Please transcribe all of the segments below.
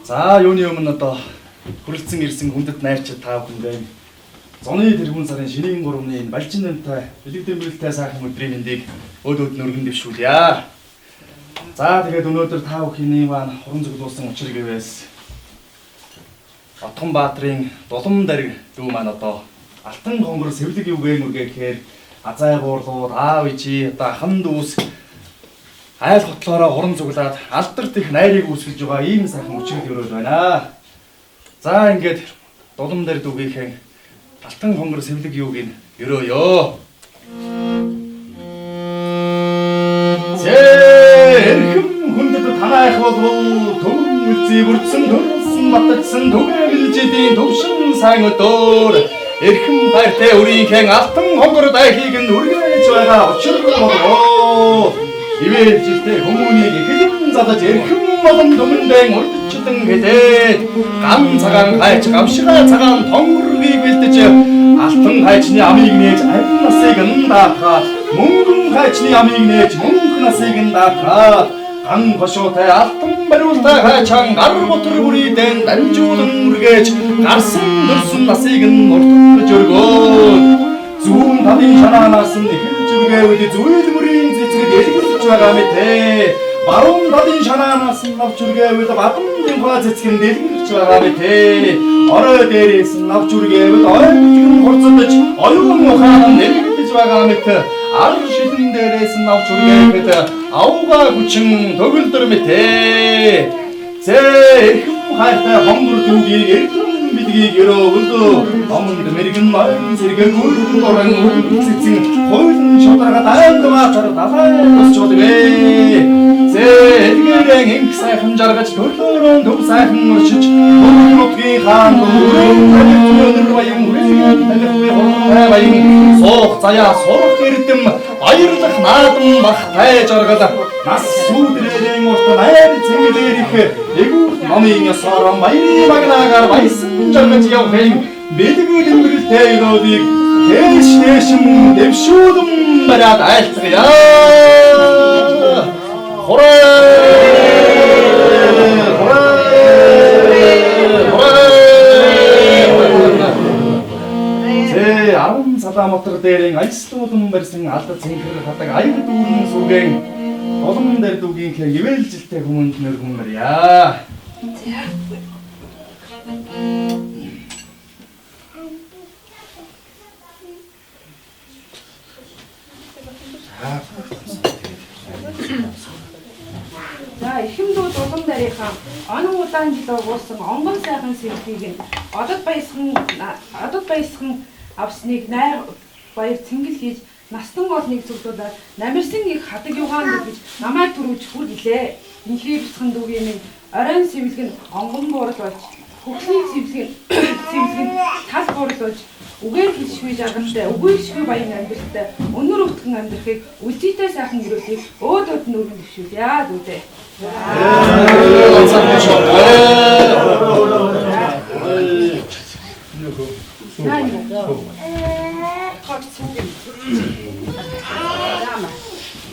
За юуны өмнө одоо хүрэлцэн ирсэн хүндэт найрчид та бүхэндээ зуны тэргүүн сарын шинийн 3-ны энэ балжин намтай бэлэг дэмбэлтэй сайхан өдрийн мэндийг өдөөд нүргэн дэвшүүлье. За тэгээд өнөөдөр та бүхний маань хорон зөвлөсөн учир гэвээс Отгон Баатрын Дулам дариг дүү маань одоо алтан хонгор сэвлэг юугээ нүргээ гэхээр азай буурлууд аав ичи одоо хан дүүс айл хотлоороо уран зүглаад алдарт их найрыг үүсгэж байгаа ийм сайхан учрал өрөөл байна. За ингээд Дулам дариг дүүгийнхээ алтан хонгор сэвлэг юуг өрөөё. Эрхэм хүндэт танаах бол төмөн үлзий бүрдсэн төрсөн батцсан түгээмэлжидийн төвшин сайн өдөр эрхэм хайртай өрийнхээ алтан хонгор дайхийг үргэж байгаа учир болоо. Ивэл жилтэй хүмүүнийг ихэдэн задаж эрхэм болон төмөндөө урдчлан гэдэг гам цагаан хайч гамшираа цагаан тонгорыг бэлдэж алтан хайчны амийг нээж амин насыг даахад мөнгөн хайчны амийг нээж мөнгө насыг даахад ган гошуутай алтан бариултай хайчаан гар ботор бүрийдэн дамжуулан үргэж гарсан дөрсөн насыг уртгаж өргөөд зүүн талын шанаанаас нь эхэлж үргээвэл зүйл мөрийн цэцгэл ялгаж байгаа мэтээ баруун талын шанаанаас нь авч үргээвэл бадамдын хаа цэцгэн дэлгэрч байгаа мэтээ орой дээрээс нь авч үргээвэл ойрын хурцдаж оюун ухаан нэргэж байгаа мэтээ ар шидэн дээрээс нь авч үргээхэд авгаа хүчин төгөлдөр мэтээ зээх хайртай хонгор дүүгийг эрхэм бидгийг өрөөлөө амд мэрэгэн марын зэрэг өргөн доран өргөн цэцэн хойлон шударга даандмаатар далайн босчодгээ зээгэрэн инх сайхан жаргаж төрлөөрөн төв сайхан уршиж нутгийн хаан өрөөнөр баян үрэлгэн талхи хуртай баян суух заяа сурах эрдэм баярлах наадам бахтай жаргал нас сүдрээрэн урт найр цэнгэлэр их эгүү номын ясарам баярын магнаагаар баясан жаргаж явахын бэлгүүл өмгөлтэй өрөөдийг тэш тэшин дэвшүүлэн бараад айлтгая. Тэ аран садаа мотор дээрэн альслуулан барьсан алдад цэнхэр хадаг аяг дүүрэн сүгэн Дулам дариг дүүгийнхээ ивэл жилтэй хүмүүнд нөргөн барья. За эрхэм дүү Дулам дарийнхаа онон удаан жил өгүүлсэн онгон сайхан сэвлгийг одод баясхан авсныг найр баяр цэнгэл хийж настан гол нэг зүгдүүлээд намирсан их хадаг югаан гэж намайг түрүүж хүр гэлээ. Инхээ бяцхан дүүгийн минь оройн сэвлэг нь онгон буурал болж хөхлийн сэвлэг нь тал буурал болж үгээр хэлшгүй жаргалтай үгүй шгүй баян амьдралтай өнөр өвтгөн амьдрахыг үлдээтэй сайхан өрөөлийг өөдөөд нүргэн дэвшүүлье дүүдээ.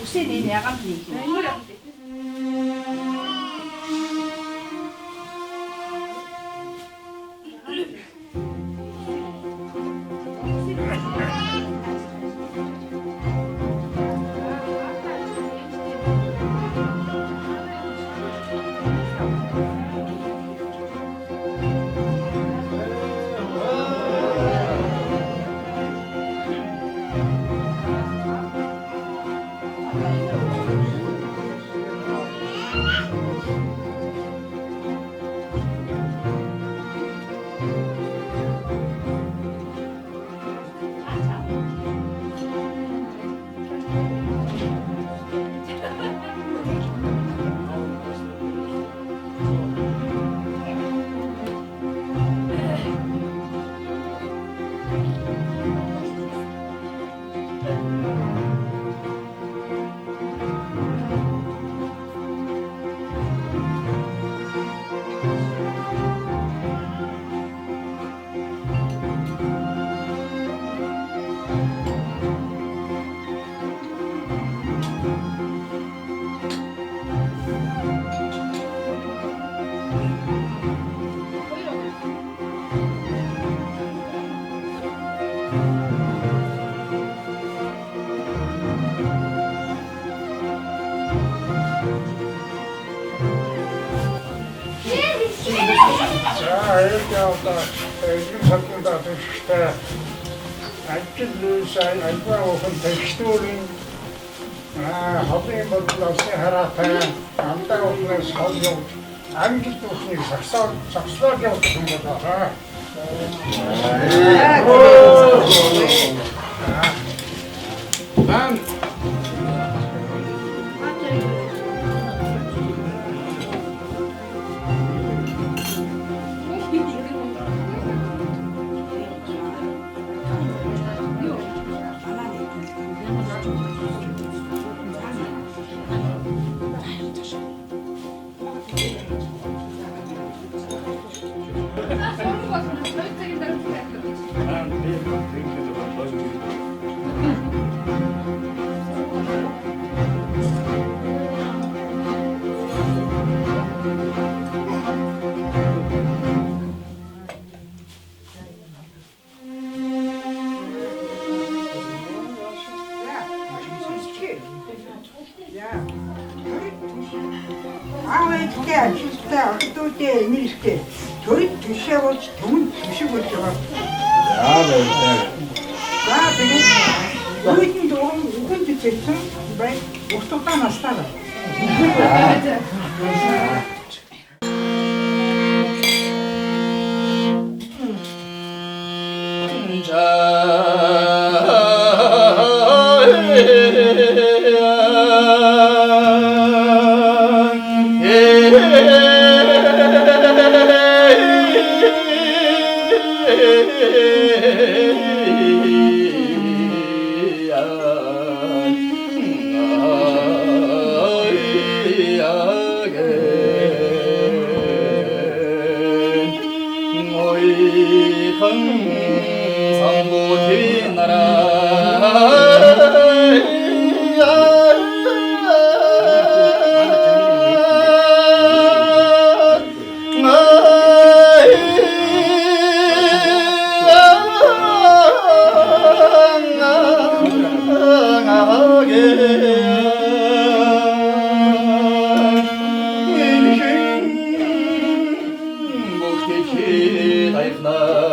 Usen ini akan beli. 이렇게 하다 지금 바뀐다 됐다. Activlüse alfa okun tekstürün hafif modulası herhalde anta okun salıyor. Angit okun saksılar yaptım burada. Ben 아왜 두개 주스다 또때 이렇게 저리 주시하고 동은 주시고 저. 야 되게 우리도 이건 주겠어? 왜 옷도 따놨다가. 나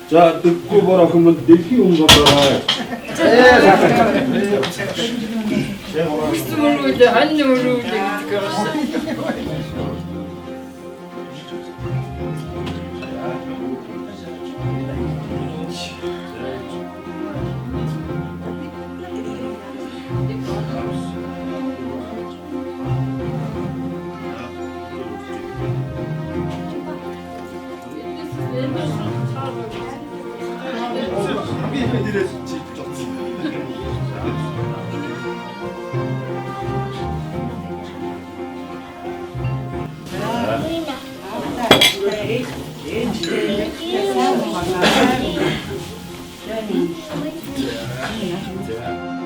자, 듣고 보라 그러면 내기 온 거다. 모르는데 안 모르는데 그랬어. 네.